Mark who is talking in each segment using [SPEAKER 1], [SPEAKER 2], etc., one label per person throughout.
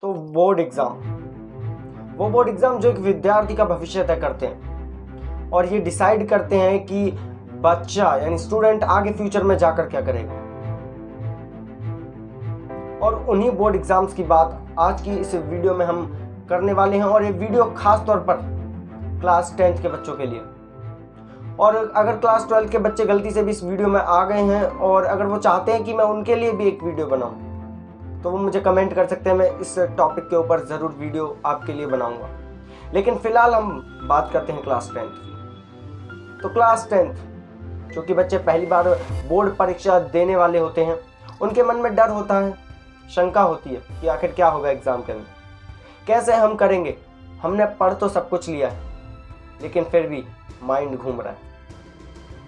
[SPEAKER 1] तो board exam, वो board exam जो एक विद्यार्थी का भविष्य तय करते हैं और ये डिसाइड करते हैं कि बच्चा यानी स्टूडेंट आगे फ्यूचर में जाकर क्या करेगा। और उन्हीं बोर्ड एग्ज़ाम्स की बात आज की इस वीडियो में हम करने वाले हैं, और ये वीडियो खास तौर पर क्लास 10th के बच्चों के लिए। और अगर क्लास 12 के बच्चे गलती से भी इस वीडियो में आ गए हैं और अगर वो चाहते हैं कि मैं उनके लिए भी एक वीडियो बनाऊं, तो वो मुझे कमेंट कर सकते हैं। मैं इस टॉपिक के ऊपर ज़रूर वीडियो आपके लिए बनाऊंगा। लेकिन फ़िलहाल हम बात करते हैं क्लास 10th की। तो क्लास 10th जो कि बच्चे पहली बार बोर्ड परीक्षा देने वाले होते हैं, उनके मन में डर होता है, शंका होती है कि आखिर क्या होगा एग्ज़ाम के अंदर, कैसे हम करेंगे। हमने पढ़ तो सब कुछ लिया है, लेकिन फिर भी माइंड घूम रहा है।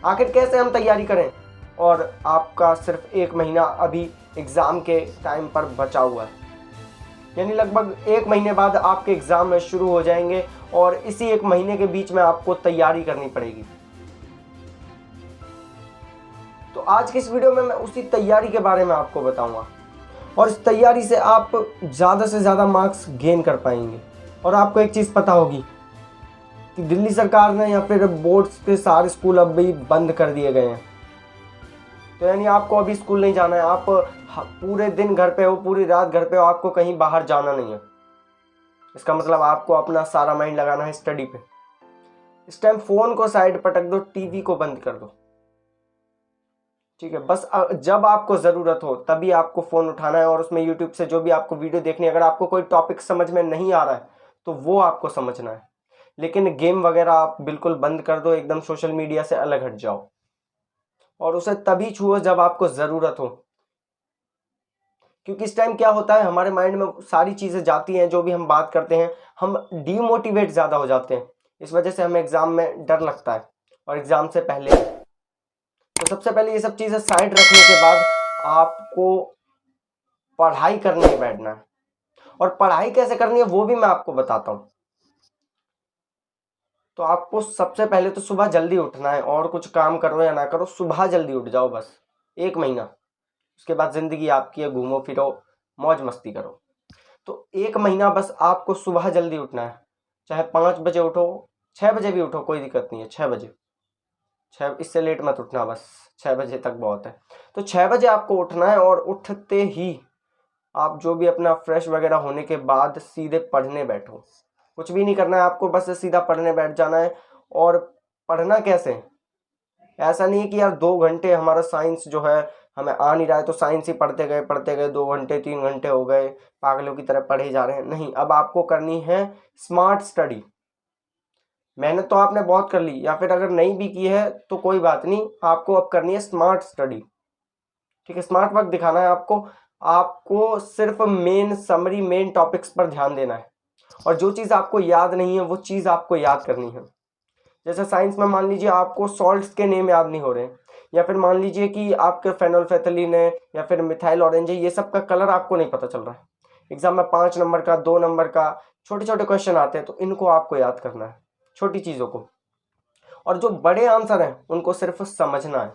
[SPEAKER 1] आखिर कैसे हम तैयारी करें। और आपका सिर्फ 1 महीना अभी एग्ज़ाम के टाइम पर बचा हुआ है, यानी लगभग 1 महीने बाद आपके एग्ज़ाम शुरू हो जाएंगे और इसी 1 महीने के बीच में आपको तैयारी करनी पड़ेगी। तो आज की इस वीडियो में मैं उसी तैयारी के बारे में आपको बताऊंगा, और इस तैयारी से आप ज़्यादा से ज़्यादा मार्क्स गेन कर पाएंगे। और आपको एक चीज़ पता होगी कि दिल्ली सरकार ने या फिर बोर्ड्स के सारे स्कूल अब भी बंद कर दिए गए हैं। तो यानी आपको अभी स्कूल नहीं जाना है, आप पूरे दिन घर पे हो, पूरी रात घर पे हो, आपको कहीं बाहर जाना नहीं है। इसका मतलब आपको अपना सारा माइंड लगाना है स्टडी पे। इस टाइम फ़ोन को साइड पटक दो, टीवी को बंद कर दो, ठीक है। बस जब आपको ज़रूरत हो तभी आपको फ़ोन उठाना है और उसमें यूट्यूब से जो भी आपको वीडियो देखनी है, अगर आपको कोई टॉपिक समझ में नहीं आ रहा है तो वो आपको समझना है। लेकिन गेम वगैरह आप बिल्कुल बंद कर दो, एकदम सोशल मीडिया से अलग हट जाओ और उसे तभी छुओ जब आपको ज़रूरत हो। क्योंकि इस टाइम क्या होता है, हमारे माइंड में सारी चीज़ें जाती हैं, जो भी हम बात करते हैं हम डीमोटिवेट ज़्यादा हो जाते हैं। इस वजह से हमें एग्ज़ाम में डर लगता है, और एग्ज़ाम से पहले। तो सबसे पहले ये सब चीज़ें साइड रखने के बाद आपको पढ़ाई करने बैठना है। और पढ़ाई कैसे करनी है वो भी मैं आपको बताता हूँ। तो आपको सबसे पहले तो सुबह जल्दी उठना है, और कुछ काम करो या ना करो, सुबह जल्दी उठ जाओ बस 1 महीना। उसके बाद ज़िंदगी आपकी है, घूमो फिरो, मौज मस्ती करो। तो 1 महीना बस आपको सुबह जल्दी उठना है, चाहे 5 बजे उठो, 6 बजे भी उठो, कोई दिक्कत नहीं है। 6 बजे, 6 इससे लेट मत उठना, बस 6 बजे तक बहुत है। तो 6 बजे आपको उठना है, और उठते ही आप जो भी अपना फ्रेश वगैरह होने के बाद सीधे पढ़ने बैठो। कुछ भी नहीं करना है आपको, बस सीधा पढ़ने बैठ जाना है। और पढ़ना कैसे, ऐसा नहीं है कि यार 2 घंटे हमारा साइंस जो है हमें आ नहीं रहा है तो साइंस ही पढ़ते गए 2 घंटे 3 घंटे हो गए, पागलों की तरह पढ़े जा रहे हैं। नहीं, अब आपको करनी है स्मार्ट स्टडी। मेहनत तो आपने बहुत कर ली, या फिर अगर नहीं भी की है तो कोई बात नहीं, आपको अब करनी है स्मार्ट स्टडी, ठीक है। स्मार्ट वर्क दिखाना है आपको। आपको सिर्फ मेन समरी, मेन टॉपिक्स पर ध्यान देना है, और जो चीज़ आपको याद नहीं है वो चीज़ आपको याद करनी है। जैसे साइंस में मान लीजिए आपको सॉल्ट्स के नेम याद नहीं हो रहे, या फिर मान लीजिए कि आपके फेनोल्फेथलीन है या फिर मिथाइल ऑरेंज है, ये सब का कलर आपको नहीं पता चल रहा है। एग्जाम में 5 नंबर का, 2 नंबर का छोटे छोटे क्वेश्चन आते हैं, तो इनको आपको याद करना है, छोटी चीज़ों को। और जो बड़े आंसर हैं उनको सिर्फ समझना है,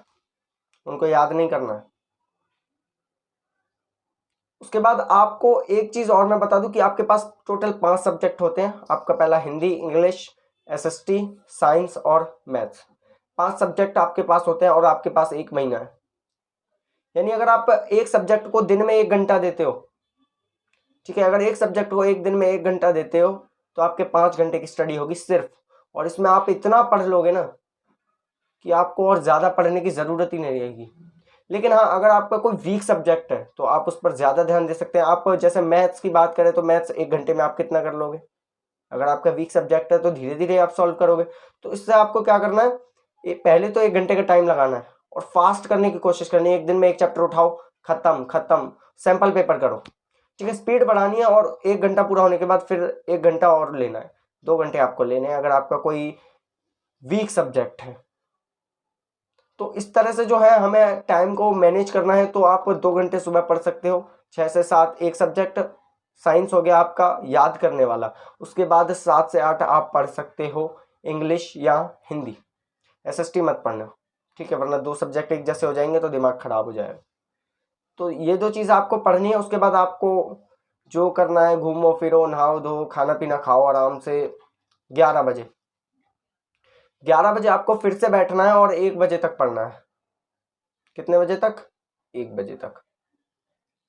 [SPEAKER 1] उनको याद नहीं करना है। उसके बाद आपको एक चीज़ और मैं बता दूं कि आपके पास टोटल 5 सब्जेक्ट होते हैं। आपका पहला हिंदी, इंग्लिश, एसएसटी, साइंस और मैथ्स। 5 सब्जेक्ट आपके पास होते हैं और आपके पास 1 महीना है। यानी अगर आप एक सब्जेक्ट को दिन में 1 घंटा देते हो, ठीक है, अगर एक सब्जेक्ट को एक दिन में 1 घंटा देते हो तो आपके 5 घंटे की स्टडी होगी सिर्फ। और इसमें आप इतना पढ़ लोगे ना कि आपको और ज़्यादा पढ़ने की ज़रूरत ही नहीं रहेगी। लेकिन हाँ, अगर आपका कोई वीक सब्जेक्ट है तो आप उस पर ज़्यादा ध्यान दे सकते हैं। आप जैसे मैथ्स की बात करें तो मैथ्स 1 घंटे में आप कितना कर लोगे। अगर आपका वीक सब्जेक्ट है तो धीरे धीरे आप सॉल्व करोगे। तो इससे आपको क्या करना है, पहले तो 1 घंटे का टाइम लगाना है और फास्ट करने की कोशिश करनी है। एक दिन में 1 चैप्टर उठाओ, खत्म खत्म, सैंपल पेपर करो, ठीक है। स्पीड बढ़ानी है, और 1 घंटा पूरा होने के बाद फिर 1 घंटा और लेना है, 2 घंटे आपको लेने हैं अगर आपका कोई वीक सब्जेक्ट है। तो इस तरह से जो है हमें टाइम को मैनेज करना है। तो आप 2 घंटे सुबह पढ़ सकते हो, 6 से 7 एक सब्जेक्ट। साइंस हो गया आपका याद करने वाला। उसके बाद 7 से 8 आप पढ़ सकते हो इंग्लिश या हिंदी। एसएसटी मत पढ़ना, ठीक है, वरना 2 सब्जेक्ट एक जैसे हो जाएंगे तो दिमाग खराब हो जाएगा। तो ये 2 चीज़ आपको पढ़नी है। उसके बाद आपको जो करना है घूमो फिरो, नहाओ धो, खाना पीना खाओ आराम से। 11 बजे 11 बजे आपको फिर से बैठना है और 1 बजे तक पढ़ना है। कितने बजे तक? 1 बजे तक।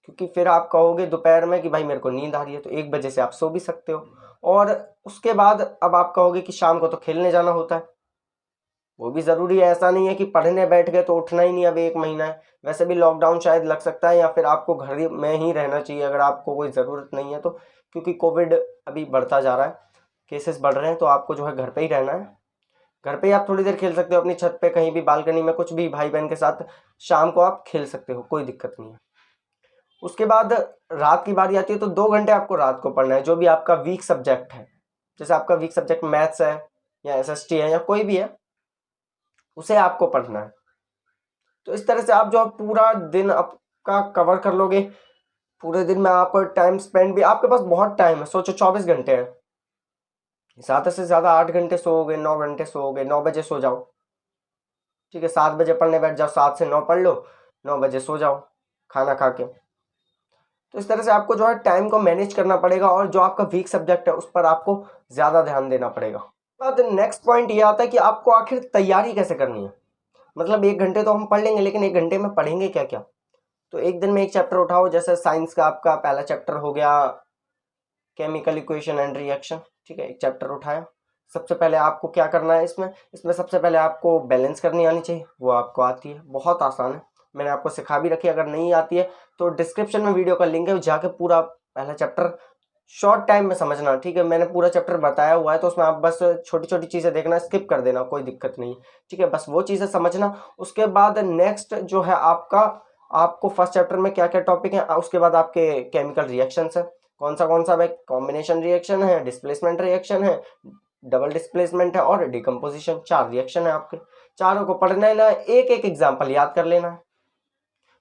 [SPEAKER 1] क्योंकि फिर आप कहोगे दोपहर में कि भाई मेरे को नींद आ रही है, तो 1 बजे से आप सो भी सकते हो। और उसके बाद अब आप कहोगे कि शाम को तो खेलने जाना होता है, वो भी ज़रूरी है। ऐसा नहीं है कि पढ़ने बैठ गए तो उठना ही नहीं, अब 1 महीना है। वैसे भी लॉकडाउन शायद लग सकता है, या फिर आपको घर में ही रहना चाहिए अगर आपको कोई ज़रूरत नहीं है तो, क्योंकि कोविड अभी बढ़ता जा रहा है, केसेस बढ़ रहे हैं, तो आपको जो है घर पे ही रहना है। घर पे ही आप थोड़ी देर खेल सकते हो, अपनी छत पे, कहीं भी, बालकनी में, कुछ भी, भाई बहन के साथ शाम को आप खेल सकते हो, कोई दिक्कत नहीं है। उसके बाद रात की बारी आती है, तो 2 घंटे आपको रात को पढ़ना है, जो भी आपका वीक सब्जेक्ट है। जैसे आपका वीक सब्जेक्ट मैथ्स है या एसएसटी है या कोई भी है, उसे आपको पढ़ना है। तो इस तरह से आप जो पूरा दिन आपका कवर कर लोगे, पूरे दिन में आप टाइम स्पेंड भी, आपके पास बहुत टाइम है। सोचो 24 घंटे हैं, ज़्यादा से ज़्यादा 8 घंटे सोओगे, 9 घंटे सोओगे, 9 बजे सो जाओ, ठीक है। 7 बजे पढ़ने बैठ जाओ, 7 से 9 पढ़ लो, 9 बजे सो जाओ खाना खा के। तो इस तरह से आपको जो है टाइम को मैनेज करना पड़ेगा, और जो आपका वीक सब्जेक्ट है उस पर आपको ज़्यादा ध्यान देना पड़ेगा। बाद नेक्स्ट पॉइंट ये आता है कि आपको आखिर तैयारी कैसे करनी है। मतलब 1 घंटे तो हम पढ़ लेंगे, लेकिन 1 घंटे में पढ़ेंगे क्या क्या। तो एक दिन में एक चैप्टर उठाओ, जैसे साइंस का आपका पहला चैप्टर हो गया केमिकल इक्वेशन एंड रिएक्शन, ठीक है। एक चैप्टर उठाया, सबसे पहले आपको क्या करना है, इसमें सबसे पहले आपको बैलेंस करनी आनी चाहिए, वो आपको आती है, बहुत आसान है, मैंने आपको सिखा भी रखी है। अगर नहीं आती है तो डिस्क्रिप्शन में वीडियो का लिंक है, जाके पूरा पहला चैप्टर शॉर्ट टाइम में समझना, ठीक है। मैंने पूरा चैप्टर बताया हुआ है, तो उसमें आप बस छोटी छोटी चीज़ें देखना, स्किप कर देना, कोई दिक्कत नहीं, ठीक है। बस वो चीज़ें समझना। उसके बाद नेक्स्ट जो है आपको फर्स्ट चैप्टर में क्या क्या टॉपिक है, उसके बाद आपके केमिकल रिएक्शंस है, कौन सा भाई, कॉम्बिनेशन रिएक्शन है, डिस्प्लेसमेंट रिएक्शन है, डबल डिस्प्लेसमेंट है और डिकम्पोजिशन। 4 रिएक्शन है आपके, चारों को पढ़ना है ना, एक एक एग्जाम्पल याद कर लेना है।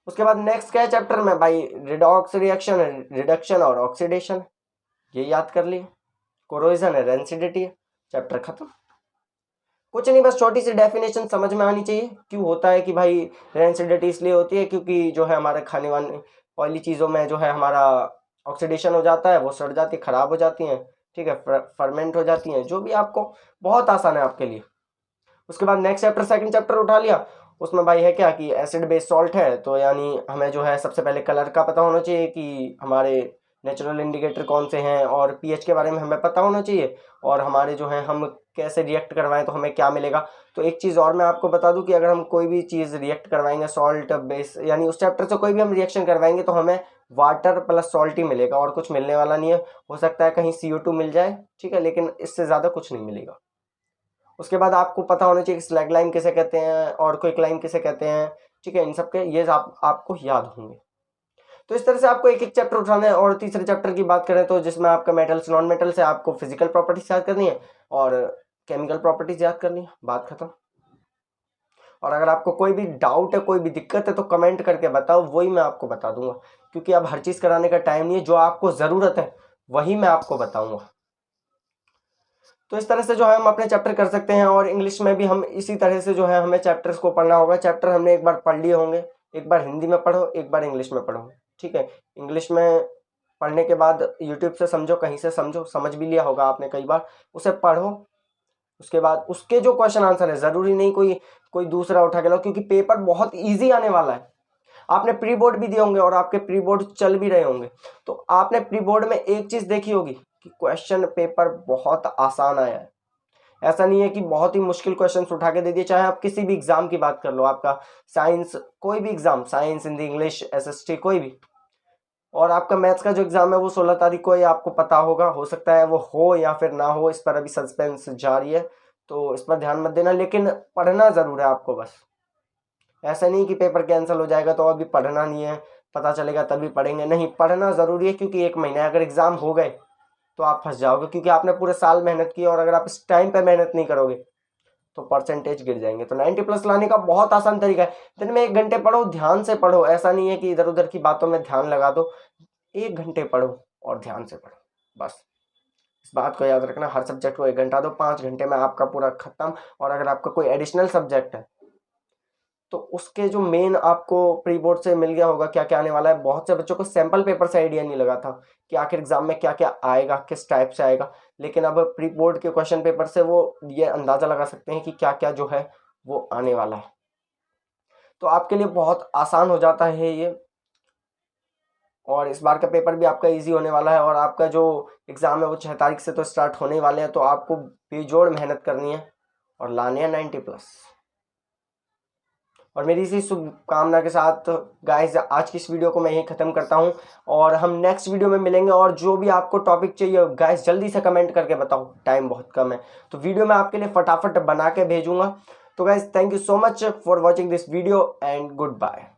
[SPEAKER 1] उसके बाद नेक्स्ट क्या है चैप्टर में भाई, रिडॉक्स रिएक्शन है, रिडक्शन और ऑक्सीडेशन, ये याद कर लिए। कोरोजन है, रेंसिडिटी है, चैप्टर खत्म। कुछ नहीं, बस छोटी सी डेफिनेशन समझ में आनी चाहिए। क्यों होता है कि भाई रेंसिडिटी इसलिए होती है क्योंकि जो है हमारे खाने वाले ऑयली चीज़ों में जो है हमारा ऑक्सीडेशन हो जाता है, वो सड़ जाती है, ख़राब हो जाती हैं, ठीक है, फर्मेंट हो जाती हैं, जो भी आपको बहुत आसान है आपके लिए। उसके बाद नेक्स्ट चैप्टर, सेकंड चैप्टर उठा लिया, उसमें भाई है क्या कि एसिड बेस सॉल्ट है, तो यानी हमें जो है सबसे पहले कलर का पता होना चाहिए कि हमारे नेचुरल इंडिकेटर कौन से हैं, और पीएच के बारे में हमें पता होना चाहिए, और हमारे जो है हम कैसे रिएक्ट करवाएं तो हमें क्या मिलेगा। तो एक चीज़ और मैं आपको बता दूं कि अगर हम कोई भी चीज़ रिएक्ट करवाएंगे सॉल्ट बेस, यानी उस चैप्टर से कोई भी हम रिएक्शन करवाएंगे तो हमें वाटर प्लस सॉल्ट ही मिलेगा, और कुछ मिलने वाला नहीं है। हो सकता है कहीं CO2 मिल जाए, ठीक है, लेकिन इससे ज़्यादा कुछ नहीं मिलेगा। उसके बाद आपको पता होना चाहिए कि स्लैग लाइन किसे कहते हैं और क्विक लाइन किसे कहते हैं, ठीक है। इन सब के ये आपको याद होंगे। तो इस तरह से आपको एक एक चैप्टर उठाना है। और तीसरे चैप्टर की बात करें तो जिसमें आपका मेटल्स नॉन मेटल्स है, आपको फिजिकल प्रॉपर्टीज याद करनी है और केमिकल प्रॉपर्टीज याद करनी है, बात खत्म। और अगर आपको कोई भी डाउट है, कोई भी दिक्कत है, तो कमेंट करके बताओ, वही मैं आपको बता दूंगा, क्योंकि अब हर चीज़ कराने का टाइम नहीं है। जो आपको ज़रूरत है वही मैं आपको बताऊंगा। तो इस तरह से जो है हम अपने चैप्टर कर सकते हैं। और इंग्लिश में भी हम इसी तरह से जो है हमें चैप्टर्स को पढ़ना होगा। चैप्टर हमने एक बार पढ़ लिए होंगे, एक बार हिंदी में पढ़ो, एक बार इंग्लिश में पढ़ो, ठीक है। इंग्लिश में पढ़ने के बाद यूट्यूब से समझो, कहीं से समझो, समझ भी लिया होगा आपने कई बार, उसे पढ़ो। उसके बाद उसके जो क्वेश्चन आंसर है, ज़रूरी नहीं कोई दूसरा उठा के लो, क्योंकि पेपर बहुत ईजी आने वाला है। आपने प्री बोर्ड भी दिए होंगे और आपके प्री बोर्ड चल भी रहे होंगे, तो आपने प्री बोर्ड में एक चीज़ देखी होगी कि क्वेश्चन पेपर बहुत आसान आया है। ऐसा नहीं है कि बहुत ही मुश्किल क्वेश्चंस उठा के दे दिए। चाहे आप किसी भी एग्जाम की बात कर लो, आपका साइंस, कोई भी exam, science, Hindi, English, SST, कोई भी। और आपका मैथ्स का जो एग्जाम है वो 16 तारीख को ही आपको पता होगा, हो सकता है वो हो या फिर ना हो, इस पर अभी सस्पेंस जारी है, तो इस पर ध्यान मत देना, लेकिन पढ़ना ज़रूर है आपको। बस ऐसा नहीं कि पेपर कैंसिल हो जाएगा तो अभी पढ़ना नहीं है, पता चलेगा तभी पढ़ेंगे, नहीं, पढ़ना ज़रूरी है। क्योंकि 1 महीना अगर एग्ज़ाम हो गए तो आप फंस जाओगे, क्योंकि आपने पूरे साल मेहनत की, और अगर आप इस टाइम पे मेहनत नहीं करोगे तो परसेंटेज गिर जाएंगे। तो 90+ लाने का बहुत आसान तरीका है, दिन में 1 घंटे पढ़ो, ध्यान से पढ़ो। ऐसा नहीं है कि इधर उधर की बातों में ध्यान लगा दो, 1 घंटे पढ़ो और ध्यान से पढ़ो, बस। इस बात को याद रखना, हर सब्जेक्ट को 1 घंटा दो, 5 घंटे में आपका पूरा खत्म। और अगर आपका कोई एडिशनल सब्जेक्ट है तो उसके जो मेन आपको प्री बोर्ड से मिल गया होगा क्या क्या आने वाला है। बहुत से बच्चों को सैंपल पेपर से आइडिया नहीं लगा था कि आखिर एग्जाम में क्या क्या आएगा, किस टाइप से आएगा, लेकिन अब प्री बोर्ड के क्वेश्चन पेपर से वो ये अंदाजा लगा सकते हैं कि क्या क्या जो है वो आने वाला है। तो आपके लिए बहुत आसान हो जाता है ये, और इस बार का पेपर भी आपका इजी होने वाला है। और आपका जो एग्ज़ाम है वो 6 तारीख से तो स्टार्ट होने ही वाले हैं, तो आपको बेजोड़ मेहनत करनी है और लाने हैं 90+। और मेरी इसी शुभकामना के साथ गाइस आज की इस वीडियो को मैं यहीं ख़त्म करता हूं, और हम नेक्स्ट वीडियो में मिलेंगे। और जो भी आपको टॉपिक चाहिए गाइस जल्दी से कमेंट करके बताओ, टाइम बहुत कम है, तो वीडियो मैं आपके लिए फटाफट बना के भेजूंगा। तो guys thank you so much for watching this video and good bye.